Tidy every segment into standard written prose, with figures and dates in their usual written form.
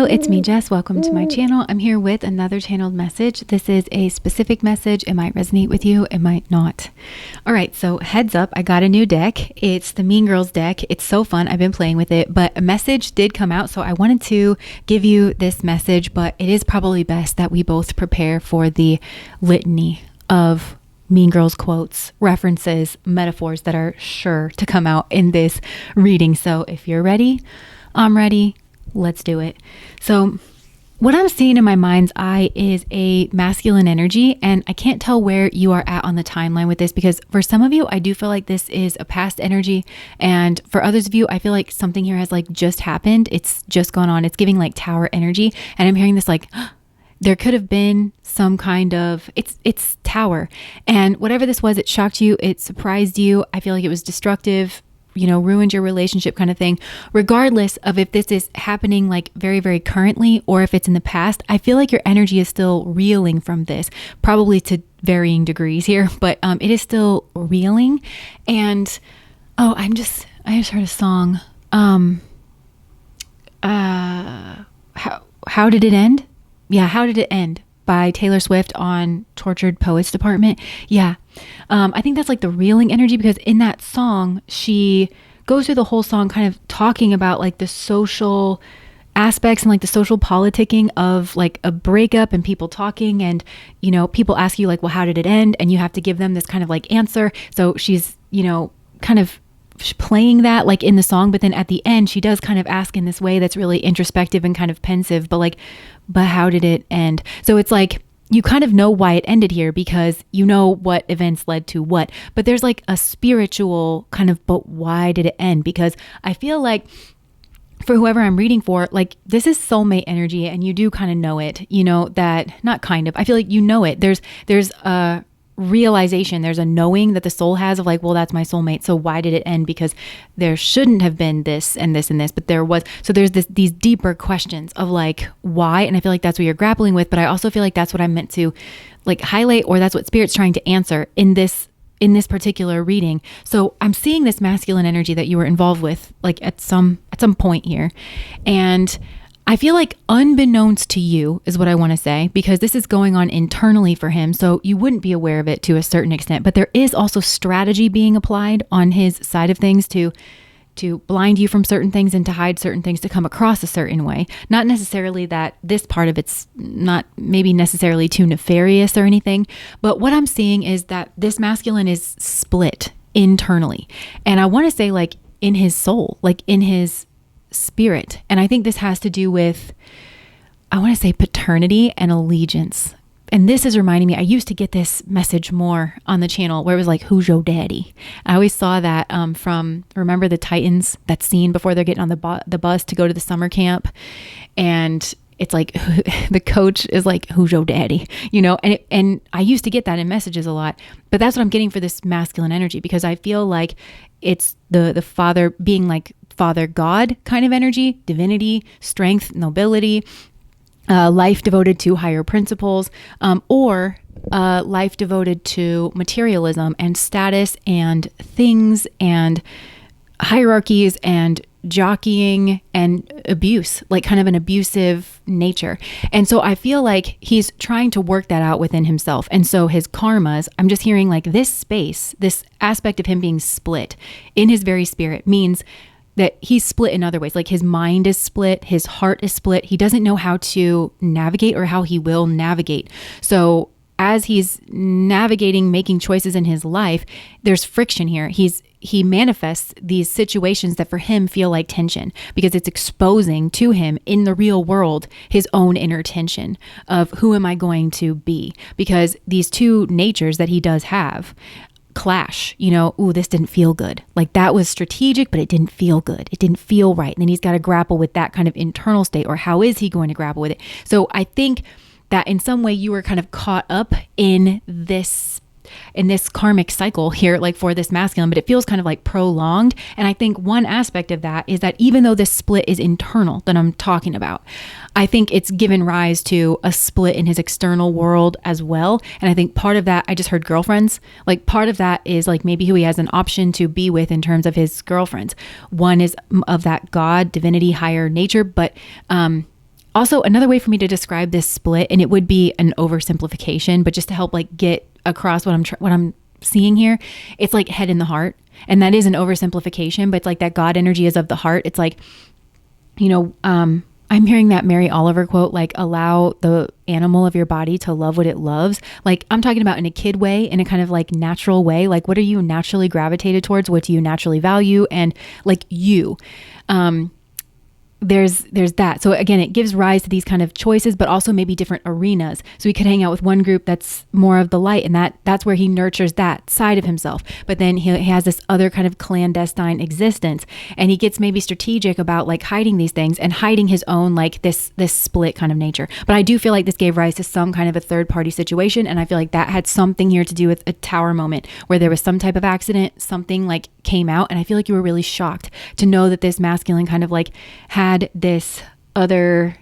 it's me, Jess. Welcome to my channel. I'm here with another channeled message. This is a specific message. It might resonate with you. It might not. All right. So heads up, I got a new deck. It's the Mean Girls deck. It's so fun. I've been playing with it, but a message did come out. So I wanted to give you this message, but it is probably best that we both prepare for the litany of Mean Girls quotes, references, metaphors that are sure to come out in this reading. So if you're ready, I'm ready. Let's do it. So what I'm seeing in my mind's eye is a masculine energy, and I can't tell where you are at on the timeline with this, because for some of you, I do feel like this is a past energy. And for others of you, I feel like something here has like just happened. It's just gone on. It's giving like tower energy. And I'm hearing this like, there could have been some kind of, it's tower. And whatever this was, it shocked you. It surprised you. I feel like it was destructive, ruined your relationship kind of thing. Regardless of if this is happening like very, very currently or if it's in the past, I feel like your energy is still reeling from this, probably to varying degrees here, but it is still reeling. And I just heard a song. How did it end? Yeah, How Did It End by Taylor Swift on Tortured Poets Department. Yeah. I think that's like the reeling energy, because in that song, she goes through the whole song kind of talking about like the social aspects and like the social politicking of like a breakup and people talking, and, people ask you like, well, how did it end? And you have to give them this kind of like answer. So she's, kind of playing that like in the song, but then at the end, she does kind of ask in this way that's really introspective and kind of pensive, but how did it end? So it's like, you kind of know why it ended here, because you know what events led to what, but there's like a spiritual kind of, but why did it end? Because I feel like for whoever I'm reading for, like this is soulmate energy, and you do kind of know it, that not kind of, I feel like it. There's a realization, there's a knowing that the soul has of like, well, that's my soulmate. So why did it end? Because there shouldn't have been this and this and this, but there was. So there's these deeper questions of like, why? And I feel like that's what you're grappling with, but I also feel like that's what I'm meant to like highlight, or that's what Spirit's trying to answer in this particular reading. So I'm seeing this masculine energy that you were involved with like at some point here. And I feel like unbeknownst to you is what I want to say, because this is going on internally for him. So you wouldn't be aware of it to a certain extent, but there is also strategy being applied on his side of things to blind you from certain things and to hide certain things, to come across a certain way. Not necessarily that this part of it's not maybe necessarily too nefarious or anything, but what I'm seeing is that this masculine is split internally. And I want to say like in his soul, like in his spirit. And I think this has to do with, I want to say, paternity and allegiance. And this is reminding me, I used to get this message more on the channel where it was like, who's your daddy? I always saw that from, remember the Titans, that scene before they're getting on the bus to go to the summer camp. And it's like, the coach is like, who's your daddy? And I used to get that in messages a lot, but that's what I'm getting for this masculine energy, because I feel like it's the father being like Father God kind of energy, divinity, strength, nobility, life devoted to higher principles, or life devoted to materialism and status and things and hierarchies and jockeying and abuse, like kind of an abusive nature. And so I feel like he's trying to work that out within himself. And so his karmas, I'm just hearing like this space, this aspect of him being split in his very spirit means that he's split in other ways. Like his mind is split, his heart is split. He doesn't know how to navigate or how he will navigate. So as he's navigating, making choices in his life, there's friction here. He manifests these situations that for him feel like tension, because it's exposing to him in the real world his own inner tension of who am I going to be? Because these two natures that he does have clash, this didn't feel good. Like that was strategic, but it didn't feel good. It didn't feel right. And then he's got to grapple with that kind of internal state, or how is he going to grapple with it? So I think that in some way you were kind of caught up in this karmic cycle here, like for this masculine, but it feels kind of like prolonged. And I think one aspect of that is that even though this split is internal that I'm talking about, I think it's given rise to a split in his external world as well. And I think part of that, I just heard girlfriends, like part of that is like maybe who he has an option to be with in terms of his girlfriends. One is of that God, divinity, higher nature, but Also, another way for me to describe this split, and it would be an oversimplification, but just to help like get across what I'm seeing here, it's like head in the heart. And that is an oversimplification, but it's like that God energy is of the heart. It's like, I'm hearing that Mary Oliver quote, like, allow the animal of your body to love what it loves. Like, I'm talking about in a kid way, in a kind of like natural way. Like, what are you naturally gravitated towards? What do you naturally value? And like there's that. So again, it gives rise to these kind of choices, but also maybe different arenas. So he could hang out with one group that's more of the light, and that's where he nurtures that side of himself. But then he has this other kind of clandestine existence, and he gets maybe strategic about like hiding these things and hiding his own like this split kind of nature. But I do feel like this gave rise to some kind of a third party situation, and I feel like that had something here to do with a tower moment where there was some type of accident, something like came out, and I feel like you were really shocked to know that this masculine kind of like had this other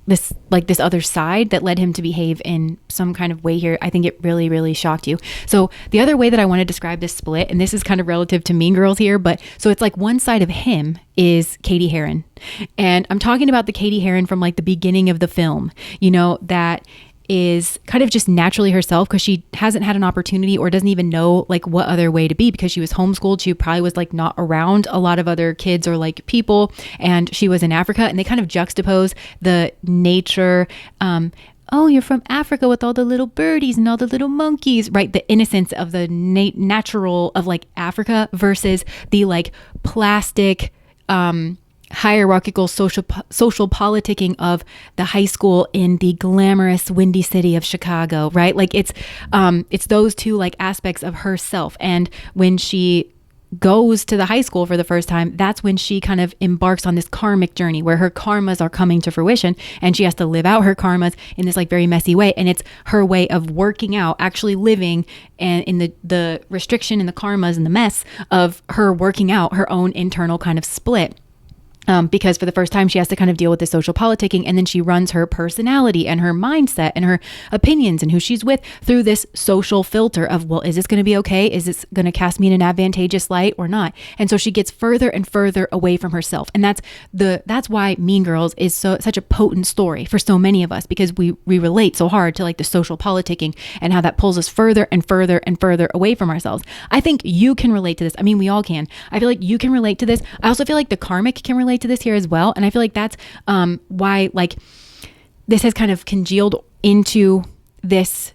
this other side that led him to behave in some kind of way here. I think it really, really shocked you. So the other way that I want to describe this split, and this is kind of relative to Mean Girls here, but so it's like one side of him is Cady Heron. And I'm talking about the Cady Heron from like the beginning of the film, that is kind of just naturally herself, because she hasn't had an opportunity or doesn't even know like what other way to be, because she was homeschooled. She probably was like not around a lot of other kids or like people, and she was in Africa, and they kind of juxtapose the nature, oh, you're from Africa with all the little birdies and all the little monkeys, right? The innocence of the natural of like Africa versus the like plastic, hierarchical social politicking of the high school in the glamorous windy city of Chicago, right? Like it's those two like aspects of herself. And when she goes to the high school for the first time, that's when she kind of embarks on this karmic journey where her karmas are coming to fruition, and she has to live out her karmas in this like very messy way. And it's her way of working out, actually living, and in the restriction and the karmas and the mess of her working out her own internal kind of split. Because for the first time, she has to kind of deal with the social politicking, and then she runs her personality and her mindset and her opinions and who she's with through this social filter of, well, is this going to be okay? Is this going to cast me in an advantageous light or not? And so she gets further and further away from herself. And that's why Mean Girls is such a potent story for so many of us, because we relate so hard to like the social politicking and how that pulls us further and further and further away from ourselves. I think you can relate to this. I mean, we all can. I feel like you can relate to this. I also feel like the karmic can relate to this here as well. And I feel like that's why like this has kind of congealed into this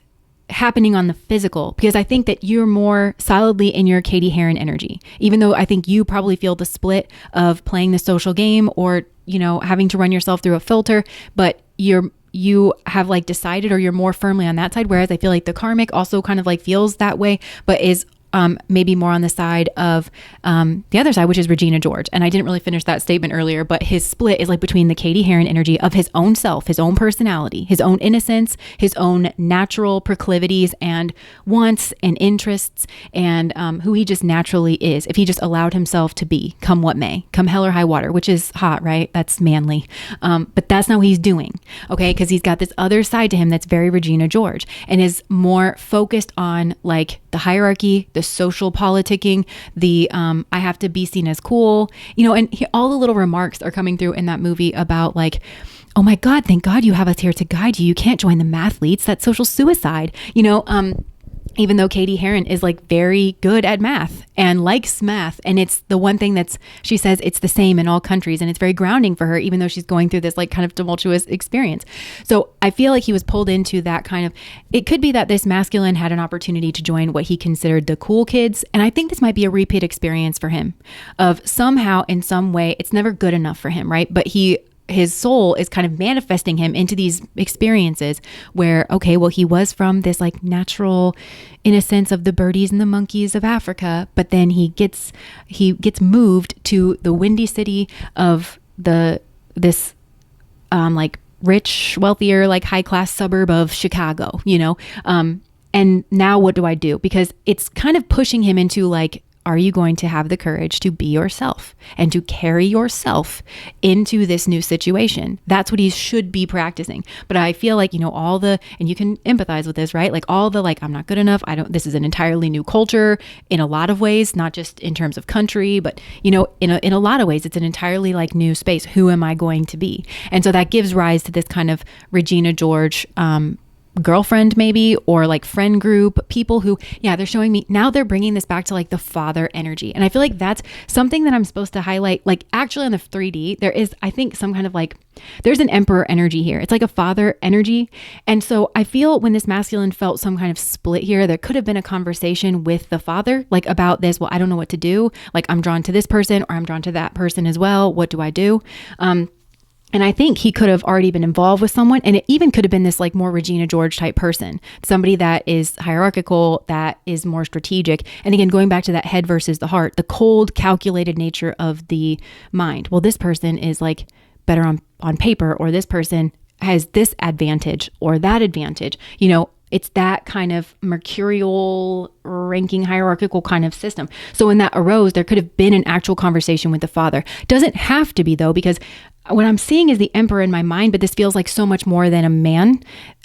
happening on the physical, because I think that you're more solidly in your Cady Heron energy, even though I think you probably feel the split of playing the social game or, having to run yourself through a filter, but you have like decided, or you're more firmly on that side. Whereas I feel like the karmic also kind of like feels that way, but is maybe more on the side of the other side, which is Regina George. And I didn't really finish that statement earlier, but his split is like between the Cady Heron energy of his own self, his own personality, his own innocence, his own natural proclivities and wants and interests, and who he just naturally is, if he just allowed himself to be, come what may, come hell or high water, which is hot, right? That's manly. But that's not what he's doing, okay? Because he's got this other side to him that's very Regina George and is more focused on like the hierarchy, the social politicking, the I have to be seen as cool, and all the little remarks are coming through in that movie about like, oh my God, thank God you have us here to guide you. You can't join the mathletes. That's social suicide, even though Cady Heron is like very good at math and likes math. And it's the one thing she says it's the same in all countries. And it's very grounding for her, even though she's going through this like kind of tumultuous experience. So I feel like he was pulled into that kind of, it could be that this masculine had an opportunity to join what he considered the cool kids. And I think this might be a repeat experience for him of somehow in some way, it's never good enough for him, right? But his soul is kind of manifesting him into these experiences where, okay, well, he was from this like natural innocence of the birdies and the monkeys of Africa, but then he gets moved to the windy city of this like rich, wealthier, like high class suburb of Chicago, and now what do I do? Because it's kind of pushing him into like are you going to have the courage to be yourself and to carry yourself into this new situation? That's what he should be practicing. But I feel like, all the, and you can empathize with this, right? Like all the, like, I'm not good enough. This is an entirely new culture in a lot of ways, not just in terms of country, but, in a lot of ways, it's an entirely like new space. Who am I going to be? And so that gives rise to this kind of Regina George, girlfriend maybe, or like friend group, people who, they're showing me now, they're bringing this back to like the father energy. And I feel like that's something that I'm supposed to highlight. Like actually on the 3D, there is, I think, some kind of like, there's an emperor energy here. It's like a father energy. And so I feel when this masculine felt some kind of split here, there could have been a conversation with the father, like about this. Well, I don't know what to do. Like I'm drawn to this person or I'm drawn to that person as well. What do I do? And I think he could have already been involved with someone, and it even could have been this like more Regina George type person, somebody that is hierarchical, that is more strategic. And again, going back to that head versus the heart, the cold, calculated nature of the mind. Well, this person is like better on paper, or this person has this advantage or that advantage. It's that kind of mercurial ranking hierarchical kind of system. So when that arose, there could have been an actual conversation with the father. Doesn't have to be though, because what I'm seeing is the emperor in my mind, but this feels like so much more than a man.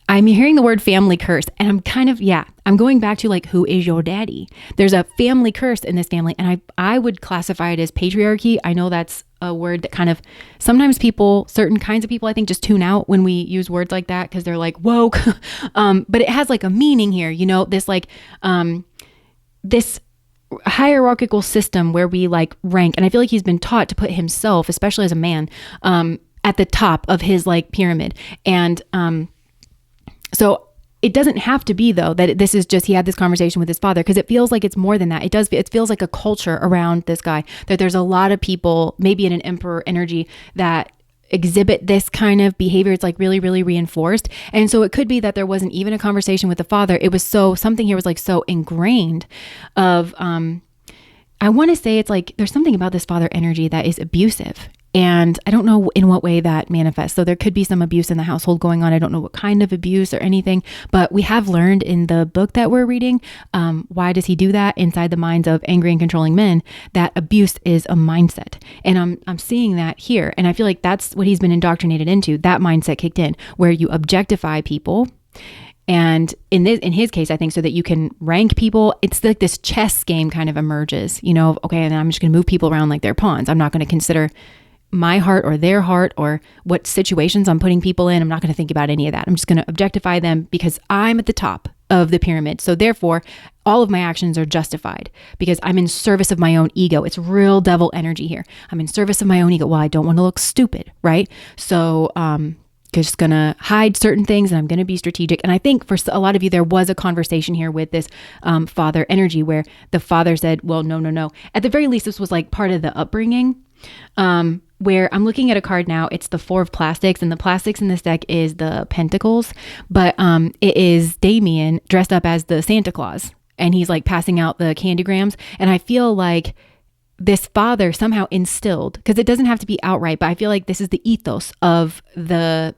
I'm hearing the word family curse, and I'm kind of, I'm going back to like, who is your daddy? There's a family curse in this family, and I would classify it as patriarchy. I know that's a word that kind of, sometimes certain kinds of people, I think, just tune out when we use words like that because they're like, woke. But it has like a meaning here, this like, this hierarchical system where we like rank. And I feel like he's been taught to put himself, especially as a man, at the top of his like pyramid. And so it doesn't have to be though that this is just, he had this conversation with his father, because it feels like it's more than that. It feels like a culture around this guy, that there's a lot of people maybe in an emperor energy that exhibit this kind of behavior. It's like really, really reinforced. And so it could be that there wasn't even a conversation with the father. It was something here was like so ingrained of, I want to say it's like, there's something about this father energy that is abusive. And I don't know in what way that manifests. So there could be some abuse in the household going on. I don't know what kind of abuse or anything, but we have learned in the book that we're reading, why does he do that inside the minds of angry and controlling men, that abuse is a mindset. And I'm seeing that here. And I feel like that's what he's been indoctrinated into. That mindset kicked in where you objectify people. And in his case, I think so that you can rank people. It's like this chess game kind of emerges, okay, and then I'm just going to move people around like they're pawns. I'm not going to consider my heart or their heart or what situations I'm putting people in. I'm not going to think about any of that. I'm just going to objectify them because I'm at the top of the pyramid. So therefore, all of my actions are justified because I'm in service of my own ego. It's real devil energy here. I'm in service of my own ego. Well, I don't want to look stupid, right? So, just going to hide certain things and I'm going to be strategic. And I think for a lot of you, there was a conversation here with this father energy where the father said, well, no. At the very least, this was like part of the upbringing. Where I'm looking at a card now, it's the 4 of plastics, and the plastics in this deck is the pentacles, but it is Damien dressed up as the Santa Claus, and he's like passing out the candygrams. And I feel like this father somehow instilled, because it doesn't have to be outright, but I feel like this is the ethos of the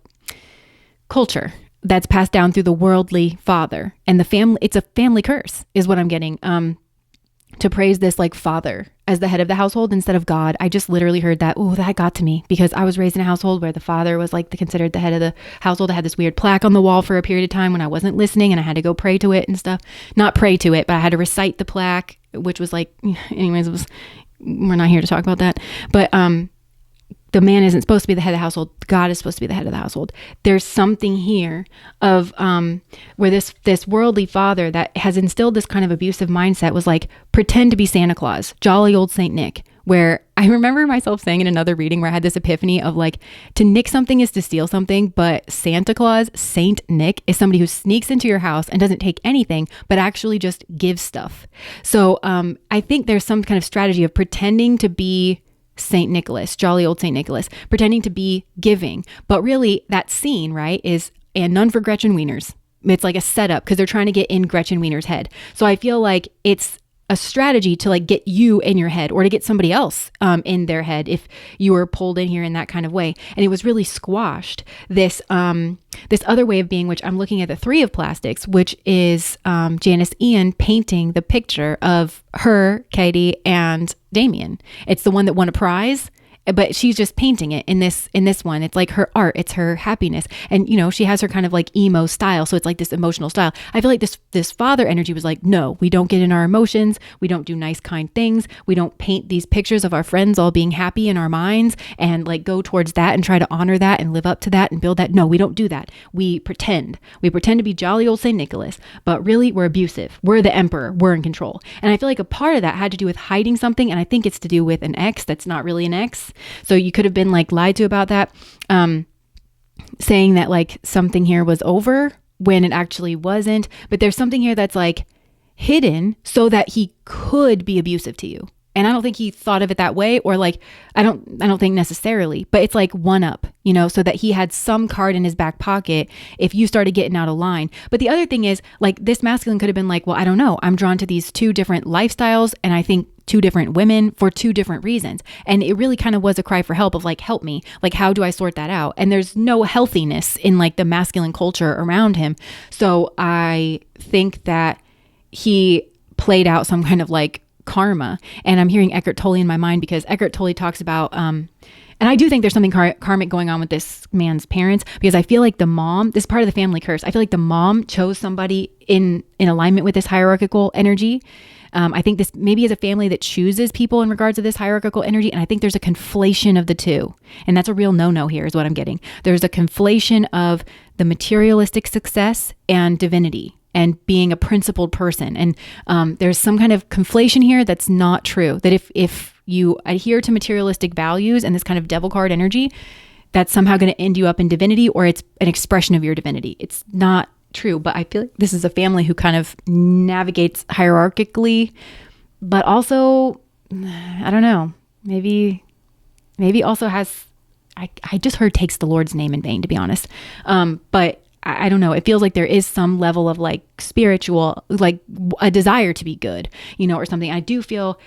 culture that's passed down through the worldly father and the family. It's a family curse is what I'm getting. To praise this like father as the head of the household instead of God. I just literally heard that. Oh, that got to me because I was raised in a household where the father was like considered the head of the household. I had this weird plaque on the wall for a period of time when I wasn't listening and I had to go pray to it and stuff. Not pray to it, but I had to recite the plaque, which was like, anyways, we're not here to talk about that. But the man isn't supposed to be the head of the household. God is supposed to be the head of the household. There's something here of where this worldly father that has instilled this kind of abusive mindset was like, pretend to be Santa Claus, jolly old Saint Nick, where I remember myself saying in another reading where I had this epiphany of like, to nick something is to steal something, but Santa Claus, Saint Nick, is somebody who sneaks into your house and doesn't take anything, but actually just gives stuff. So I think there's some kind of strategy of pretending to be Saint Nicholas, jolly old Saint Nicholas, pretending to be giving. But really that scene, right, is and none for Gretchen Wieners. It's like a setup because they're trying to get in Gretchen Wiener's head. So I feel like it's a strategy to like get you in your head or to get somebody else in their head if you were pulled in here in that kind of way. And it was really squashed this this other way of being, which I'm looking at the Three of Plastics, which is Janice Ian painting the picture of her, Cady, and Damien. It's the one that won a prize, but she's just painting it in this one. It's like her art, it's her happiness. And you know, she has her kind of like emo style. So it's like this emotional style. I feel like this father energy was like, no, we don't get in our emotions. We don't do nice, kind things. We don't paint these pictures of our friends all being happy in our minds and like go towards that and try to honor that and live up to that and build that. No, we don't do that. We pretend to be jolly old St. Nicholas, but really we're abusive. We're the emperor. We're in control. And I feel like a part of that had to do with hiding something. And I think it's to do with an ex that's not really an ex. So you could have been like lied to about that, saying that like something here was over when it actually wasn't. But there's something here that's like hidden so that he could be abusive to you. And I don't think he thought of it that way, or like, I don't think necessarily, but it's like one up, you know, so that he had some card in his back pocket if you started getting out of line. But the other thing is like this masculine could have been like, well, I don't know. I'm drawn to these two different lifestyles. And I think two different women for two different reasons. And it really kind of was a cry for help of like, help me. Like, how do I sort that out? And there's no healthiness in like the masculine culture around him. So I think that he played out some kind of like karma. And I'm hearing Eckhart Tolle in my mind because Eckhart Tolle talks about, and I do think there's something karmic going on with this man's parents, because I feel like the mom, this is part of the family curse. I feel like the mom chose somebody in alignment with this hierarchical energy. I think this maybe is a family that chooses people in regards to this hierarchical energy. And I think there's a conflation of the two. And that's a real no-no here is what I'm getting. There's a conflation of the materialistic success and divinity and being a principled person. And there's some kind of conflation here that's not true. That if you adhere to materialistic values and this kind of devil card energy, that's somehow going to end you up in divinity, or it's an expression of your divinity. It's not true, but I feel like this is a family who kind of navigates hierarchically, but also, I don't know, maybe also has, I just heard takes the Lord's name in vain, to be honest. But I don't know. It feels like there is some level of like spiritual, like a desire to be good, you know, or something. I do feel,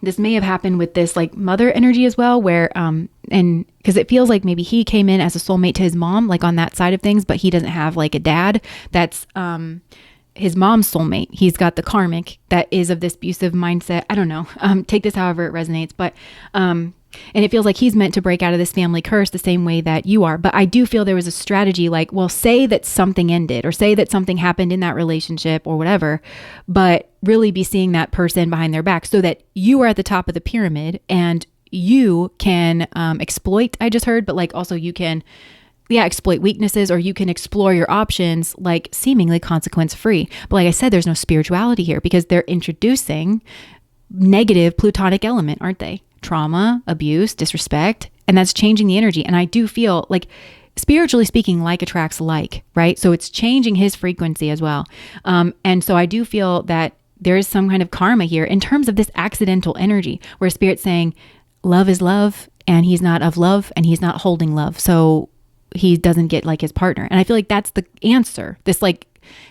this may have happened with this like mother energy as well, where, and because it feels like maybe he came in as a soulmate to his mom, like on that side of things, but he doesn't have like a dad that's, his mom's soulmate. He's got the karmic that is of this abusive mindset. I don't know. Take this however it resonates, but, and it feels like he's meant to break out of this family curse the same way that you are. But I do feel there was a strategy like, well, say that something ended or say that something happened in that relationship or whatever, but really be seeing that person behind their back so that you are at the top of the pyramid and you can exploit, I just heard, but like also you can, exploit weaknesses, or you can explore your options like seemingly consequence free. But like I said, there's no spirituality here because they're introducing negative plutonic element, aren't they? Trauma, abuse, disrespect, and that's changing the energy. And I do feel like, spiritually speaking, like attracts like, right? So it's changing his frequency as well. And so I do feel that there is some kind of karma here in terms of this accidental energy where Spirit's saying love is love and he's not of love and he's not holding love. So he doesn't get like his partner. And I feel like that's the answer. This like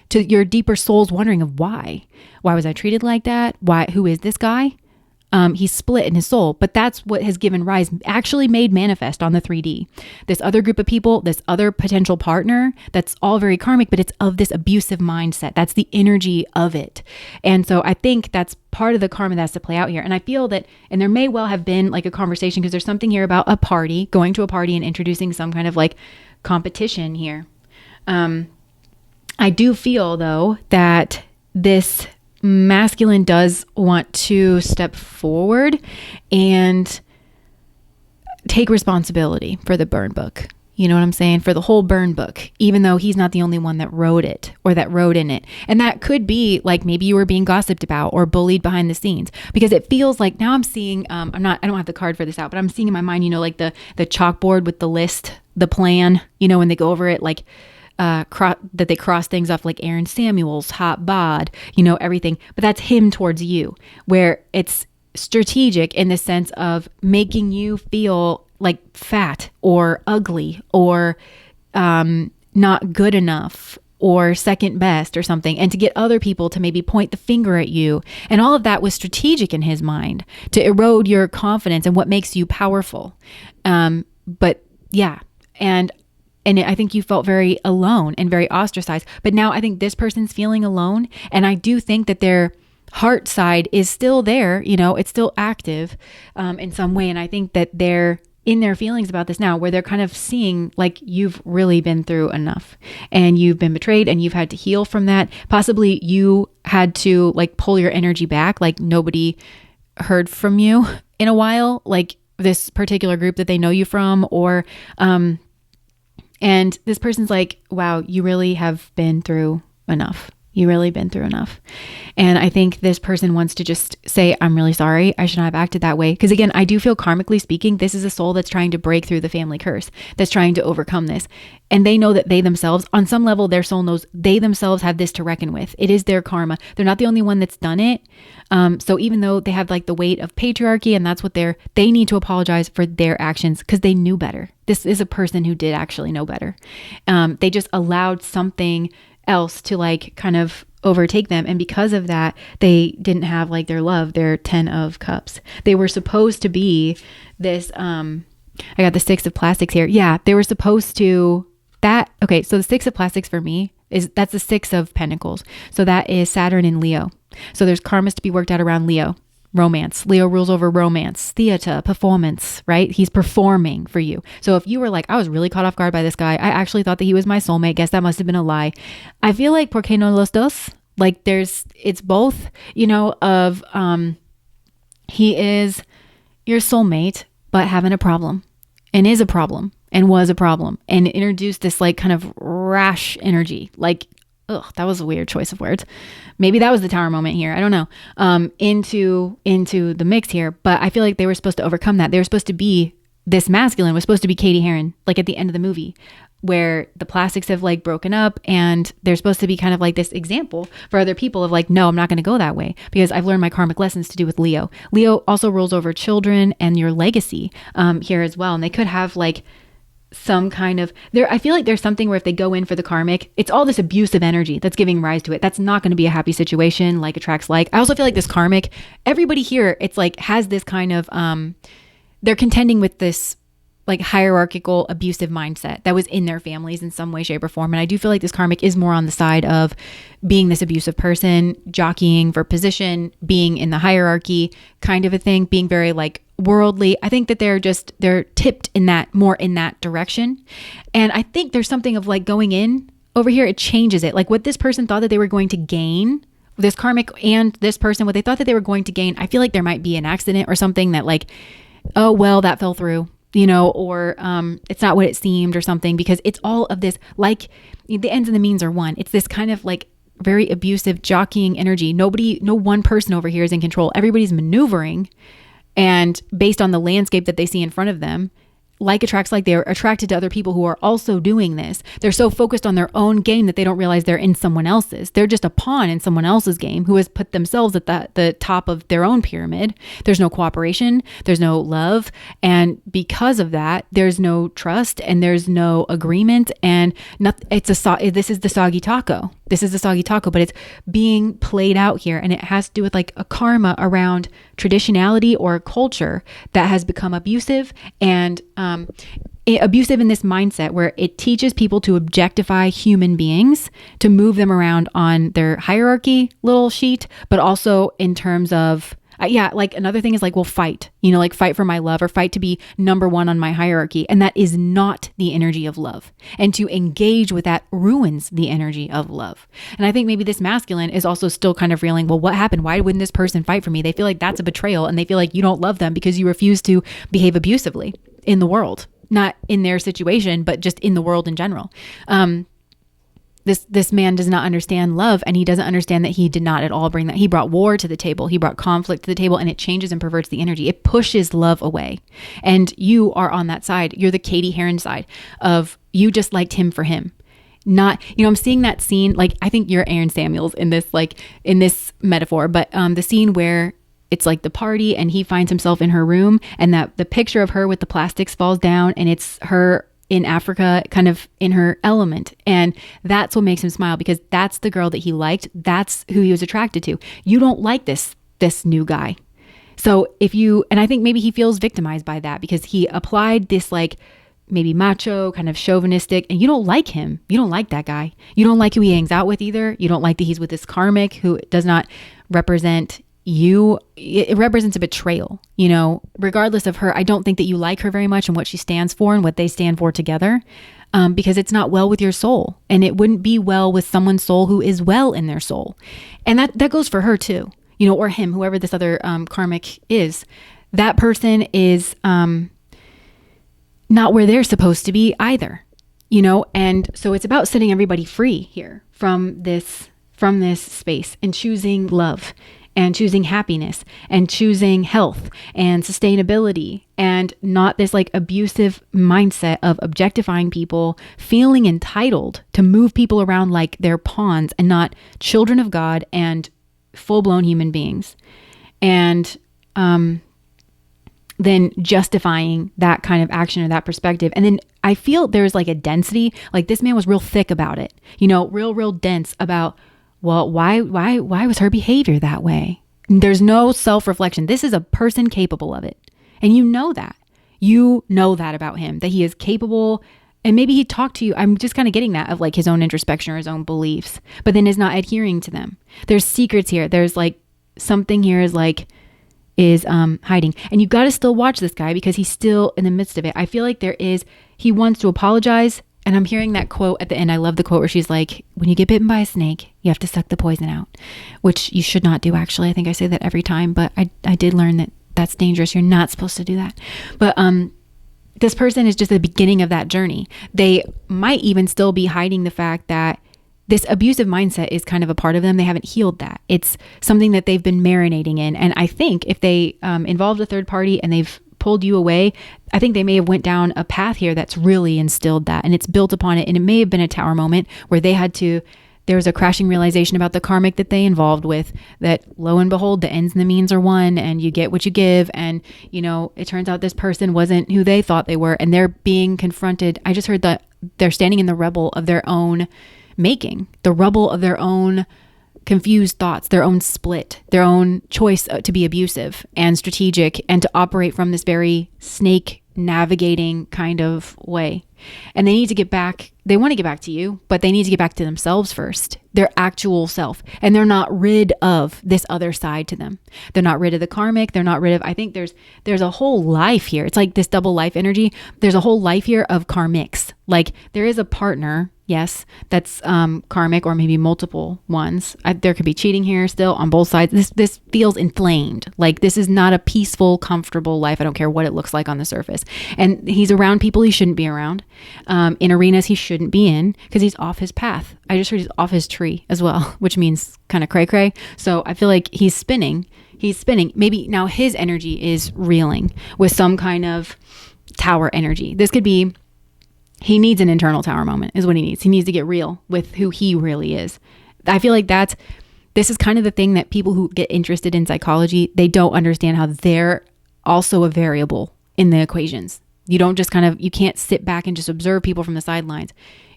to your deeper soul's wondering of why was I treated like that? Who is this guy? He's split in his soul, but that's what has given rise, actually made manifest on the 3D. This other group of people, this other potential partner, that's all very karmic, but it's of this abusive mindset. That's the energy of it. And so I think that's part of the karma that has to play out here. And I feel that, and there may well have been like a conversation because there's something here about a party, going to a party and introducing some kind of like competition here. I do feel though that this masculine does want to step forward and take responsibility for the burn book. You know what I'm saying? For the whole burn book, even though he's not the only one that wrote it or that wrote in it. And that could be like, maybe you were being gossiped about or bullied behind the scenes, because it feels like now I'm seeing, I don't have the card for this out, but I'm seeing in my mind, you know, like the chalkboard with the list, the plan, you know, when they go over it, like, that they cross things off, like Aaron Samuels, hot bod, you know, everything. But that's him towards you, where it's strategic in the sense of making you feel like fat or ugly or not good enough or second best or something, and to get other people to maybe point the finger at you. And all of that was strategic in his mind to erode your confidence and what makes you powerful. But yeah, and I think you felt very alone and very ostracized. But now I think this person's feeling alone, and I do think that their heart side is still there. It's still active in some way, and I think that they're in their feelings about this now, where they're kind of seeing like you've really been through enough and you've been betrayed and you've had to heal from that. Possibly you had to like pull your energy back, like nobody heard from you in a while, like this particular group that they know you from, or and this person's like, wow, you really have been through enough. You really been through enough. And I think this person wants to just say, I'm really sorry. I should not have acted that way. Because again, I do feel karmically speaking, this is a soul that's trying to break through the family curse, that's trying to overcome this. And they know that they themselves, on some level, their soul knows they themselves have this to reckon with. It is their karma. They're not the only one that's done it. So even though they have like the weight of patriarchy and that's what they need to apologize for their actions because they knew better. This is a person who did actually know better. They just allowed something else to like kind of overtake them, and because of that they didn't have like their love, their 10 of cups. They were supposed to be this I got the 6 of plastics here. Yeah, they were supposed to that. Okay, so the 6 of plastics for me that's the 6 of pentacles, so that is Saturn in Leo. So there's karmas to be worked out around Leo. Romance. Leo rules over romance, theater, performance, right? He's performing for you. So if you were like, I was really caught off guard by this guy, I actually thought that he was my soulmate, guess that must have been a lie. I feel like, ¿por qué no los dos? Like it's both, of, he is your soulmate, but having a problem, and is a problem, and was a problem, and introduced this like kind of rash energy, like, ugh, that was a weird choice of words. Maybe that was the tower moment here. I don't know. Into the mix here, but I feel like they were supposed to overcome that. They were supposed to be, this masculine was supposed to be Cady Heron, like at the end of the movie, where the plastics have like broken up, and they're supposed to be kind of like this example for other people of like, no, I'm not going to go that way because I've learned my karmic lessons to do with Leo. Leo also rules over children and your legacy here as well. And they could have like some kind of I feel like there's something where if they go in for the karmic, it's all this abusive energy that's giving rise to it. That's not going to be a happy situation. Like attracts like. I also feel like this karmic, everybody here, it's like has this kind of they're contending with this like hierarchical abusive mindset that was in their families in some way, shape, or form. And I do feel like this karmic is more on the side of being this abusive person, jockeying for position, being in the hierarchy kind of a thing, being very like worldly. I think that they're tipped in that, more in that direction. And I think there's something of like going in over here, it changes it. Like what this person thought that they were going to gain, this karmic and this person, what they thought that they were going to gain, I feel like there might be an accident or something that like, oh, well, that fell through, or it's not what it seemed or something, because it's all of this, like the ends and the means are one. It's this kind of like very abusive jockeying energy. No one person over here is in control. Everybody's maneuvering, and based on the landscape that they see in front of them, like attracts like, they're attracted to other people who are also doing this. They're so focused on their own game that they don't realize they're in someone else's. They're just a pawn in someone else's game who has put themselves at the top of their own pyramid. There's no cooperation, there's no love, and because of that, there's no trust and there's no agreement, and this is the soggy taco. This is the soggy taco, but it's being played out here, and it has to do with like a karma around traditionality or culture that has become abusive, and abusive in this mindset where it teaches people to objectify human beings, to move them around on their hierarchy little sheet, but also in terms of like another thing is like, well, fight, like fight for my love, or fight to be number one on my hierarchy. And that is not the energy of love. And to engage with that ruins the energy of love. And I think maybe this masculine is also still kind of reeling, well, what happened? Why wouldn't this person fight for me? They feel like that's a betrayal, and they feel like you don't love them because you refuse to behave abusively in the world, not in their situation, but just in the world in general. This man does not understand love, and he doesn't understand that he did not at all bring that. He brought war to the table. He brought conflict to the table, and it changes and perverts the energy. It pushes love away. And you are on that side. You're the Cady Heron side of, you just liked him for him. Not, I'm seeing that scene, like I think you're Aaron Samuels in this metaphor, but the scene where it's like the party and he finds himself in her room, and that the picture of her with the plastics falls down, and it's her in Africa, kind of in her element. And that's what makes him smile, because that's the girl that he liked. That's who he was attracted to. You don't like this new guy. So and I think maybe he feels victimized by that, because he applied this like maybe macho, kind of chauvinistic, and you don't like him. You don't like that guy. You don't like who he hangs out with either. You don't like that he's with this karmic who does not represent you. It represents a betrayal, regardless of her. I don't think that you like her very much and what she stands for and what they stand for together, because it's not well with your soul, and it wouldn't be well with someone's soul who is well in their soul. And that goes for her too, or him, whoever this other karmic is. That person is not where they're supposed to be either, and so it's about setting everybody free here from this space, and choosing love, and choosing happiness, and choosing health and sustainability, and not this like abusive mindset of objectifying people, feeling entitled to move people around like they're pawns and not children of God and full-blown human beings. And then justifying that kind of action or that perspective. And then I feel there's like a density, like this man was real thick about it, real dense about, well, why was her behavior that way? There's no self-reflection. This is a person capable of it. And you know that about him, that he is capable. And maybe he talked to you. I'm just kind of getting that of like his own introspection or his own beliefs, but then is not adhering to them. There's secrets here. There's like something here is hiding. And you got to still watch this guy, because he's still in the midst of it. I feel like he wants to apologize. And I'm hearing that quote at the end. I love the quote where she's like, when you get bitten by a snake, you have to suck the poison out, which you should not do. Actually, I think I say that every time, but I did learn that that's dangerous. You're not supposed to do that. But this person is just the beginning of that journey. They might even still be hiding the fact that this abusive mindset is kind of a part of them. They haven't healed that. It's something that they've been marinating in. And I think if they involved a third party and they've pulled you away, I think they may have went down a path here that's really instilled that, and it's built upon it. And it may have been a tower moment where there was a crashing realization about the karmic that they involved with, that lo and behold, the ends and the means are one, and you get what you give. And, it turns out this person wasn't who they thought they were, and they're being confronted. I just heard that they're standing in the rubble of their own making, the rubble of their own confused thoughts, their own split, their own choice to be abusive and strategic and to operate from this very snake navigating kind of way. And they need to get back. They want to get back to you, but they need to get back to themselves first, their actual self. And they're not rid of this other side to them. They're not rid of the karmic. They're not rid of, I think there's a whole life here. It's like this double life energy. There's a whole life here of karmics. Like there is a partner, yes, that's karmic, or maybe multiple ones. There could be cheating here still on both sides. This feels inflamed. Like this is not a peaceful, comfortable life. I don't care what it looks like on the surface. And he's around people he shouldn't be around, in arenas he shouldn't be in, because he's off his path. I just heard he's off his tree as well, which means kind of cray cray. So I feel like he's spinning. Maybe now his energy is reeling with some kind of tower energy. This could be, he needs an internal tower moment is what he needs. He needs to get real with who he really is. I feel like this is kind of the thing that people who get interested in psychology, they don't understand how they're also a variable in the equations. You don't just you can't sit back and just observe people from the sidelines.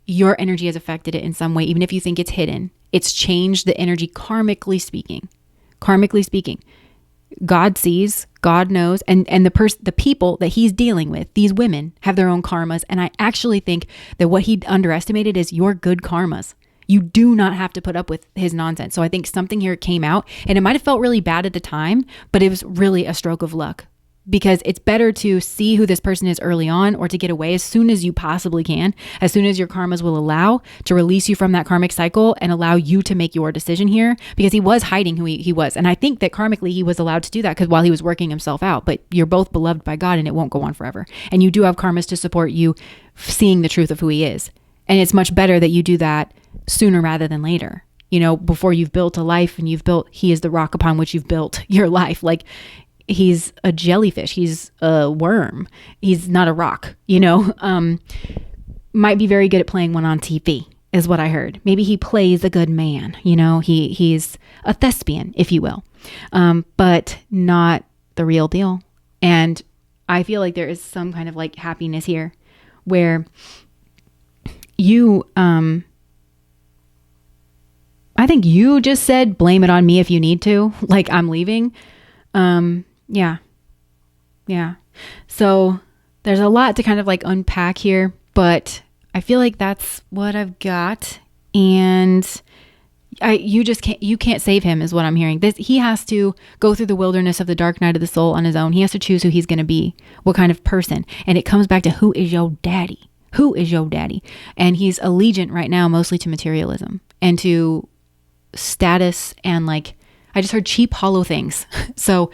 Your energy has affected it in some way, even if you think it's hidden. It's changed the energy karmically speaking. Karmically speaking. God sees, God knows, and the people that he's dealing with, these women, have their own karmas. And I actually think that what he underestimated is your good karmas. You do not have to put up with his nonsense. So I think something here came out, and it might have felt really bad at the time, but it was really a stroke of luck. Because it's better to see who this person is early on, or to get away as soon as you possibly can, as soon as your karmas will allow, to release you from that karmic cycle and allow you to make your decision here, because he was hiding who he was. And I think that karmically he was allowed to do that because while he was working himself out, but you're both beloved by God and it won't go on forever. And you do have karmas to support you seeing the truth of who he is. And it's much better that you do that sooner rather than later. Before you've built a life and he is the rock upon which you've built your life. Like, he's a jellyfish. He's a worm. He's not a rock, might be very good at playing one on TV is what I heard. Maybe he plays a good man, he's a thespian, if you will, but not the real deal. And I feel like there is some kind of like happiness here where you, I think you just said, blame it on me if you need to, like I'm leaving. Yeah. So there's a lot to kind of like unpack here, but I feel like that's what I've got. And you can't save him is what I'm hearing. He has to go through the wilderness of the dark night of the soul on his own. He has to choose who he's going to be, what kind of person. And it comes back to, who is your daddy? Who is your daddy? And he's allegiant right now, mostly to materialism and to status and like, I just heard cheap, hollow things. So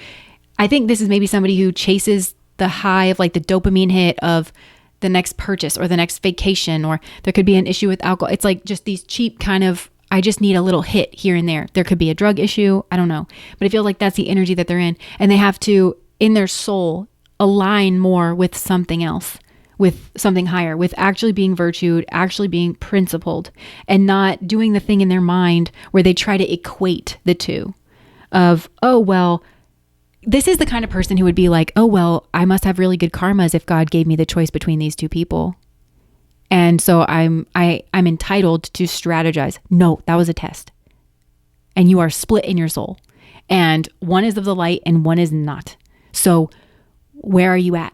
I think this is maybe somebody who chases the high of like the dopamine hit of the next purchase or the next vacation, or there could be an issue with alcohol. It's like just these cheap kind of, I just need a little hit here and there. There could be a drug issue. I don't know. But I feel like that's the energy that they're in. And they have to, in their soul, align more with something else, with something higher, with actually being virtued, actually being principled, and not doing the thing in their mind where they try to equate the two of, oh, well, this is the kind of person who would be like, oh, well, I must have really good karmas if God gave me the choice between these two people. And so I'm entitled to strategize. No, that was a test. And you are split in your soul. And one is of the light and one is not. So where are you at?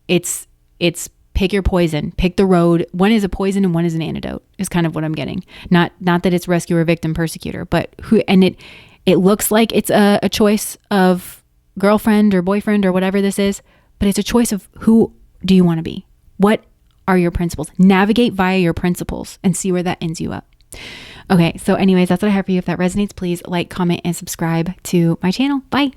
It's pick your poison, pick the road. One is a poison and one is an antidote is kind of what I'm getting. Not that it's rescuer, victim, persecutor, but it looks like it's a choice of girlfriend or boyfriend or whatever this is, but it's a choice of who do you want to be? What are your principles? Navigate via your principles and see where that ends you up. Okay, so anyways, that's what I have for you. If that resonates, please like, comment, and subscribe to my channel. Bye.